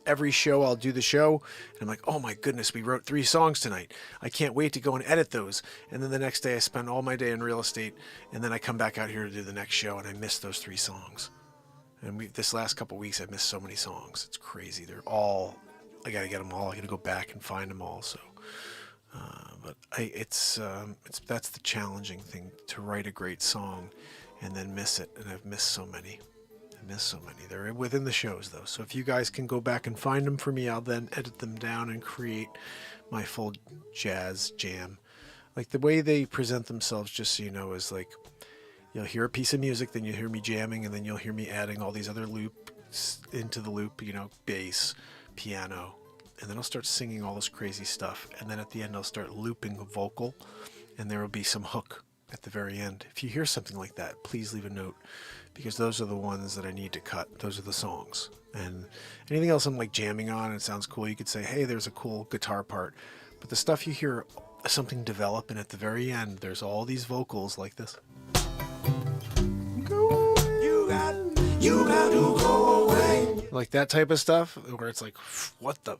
every show I'll do the show and I'm like, oh my goodness, we wrote 3 songs tonight. I can't wait to go and edit those. And then the next day I spend all my day in real estate and then I come back out here to do the next show and I miss those 3 songs. And this last couple of weeks, I've missed so many songs. It's crazy. I got to get them all. I got to go back and find them all. So, but that's the challenging thing, to write a great song and then miss it. And I've missed so many. I miss so many. They're within the shows, though. So if you guys can go back and find them for me, I'll then edit them down and create my full jazz jam. Like the way they present themselves, just so you know, is like you'll hear a piece of music, then you'll hear me jamming, and then you'll hear me adding all these other loops into the loop, you know, bass, piano, and then I'll start singing all this crazy stuff. And then at the end, I'll start looping a vocal, and there will be some hook at the very end. If you hear something like that, please leave a note, because those are the ones that I need to cut. Those are the songs. And anything else I'm like jamming on and it sounds cool, you could say, hey, there's a cool guitar part. But the stuff you hear something develop, and at the very end there's all these vocals like this. You got to go away. Like that type of stuff, where it's like, what the?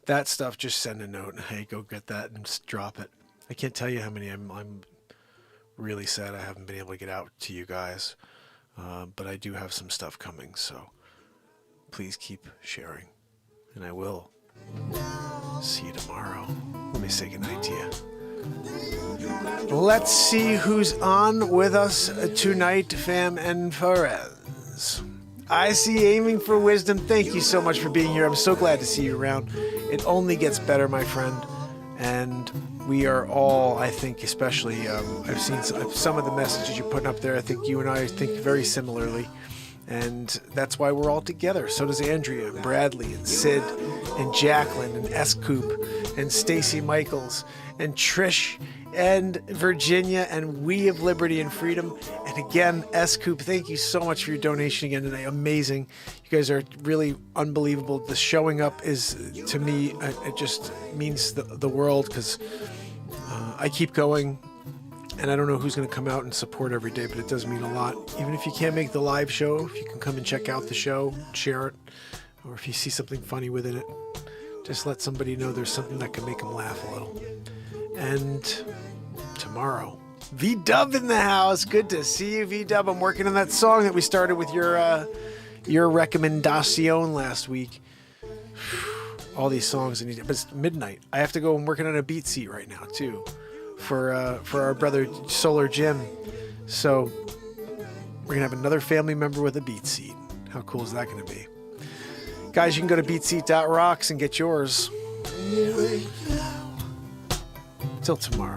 That stuff, just send a note and hey, go get that and just drop it. I can't tell you how many. I'm really sad I haven't been able to get out to you guys, but I do have some stuff coming, so please keep sharing, and I will see you tomorrow. Let me say goodnight to you. Let's see who's on with us tonight, fam and friends. I see Aiming for Wisdom. Thank you so much for being here. I'm so glad to see you around. It only gets better, my friend. And we are all, I think, especially, I've seen some of the messages you're putting up there. I think you and I think very similarly. And that's why we're all together. So does Andrea, and Bradley, and Sid, and Jacqueline, and S-Coop, and Stacy Michaels, and Trish, and Virginia, and We of Liberty and Freedom. And again, S-Coop, thank you so much for your donation again today. Amazing. You guys are really unbelievable. The showing up is, to me, it just means the world, because I keep going. And I don't know who's going to come out and support every day, but it does mean a lot. Even if you can't make the live show, if you can come and check out the show, share it, or if you see something funny within it, just let somebody know there's something that can make them laugh a little. And tomorrow, V-Dub in the house. Good to see you, V-Dub. I'm working on that song that we started with your recommendation last week. All these songs, but it's midnight. I have to go. I'm working on a beat seat right now, too. For our brother Solar Jim. So we're gonna have another family member with a beat seat. How cool is that gonna be? Guys, you can go to beatseat.rocks and get yours. Till tomorrow.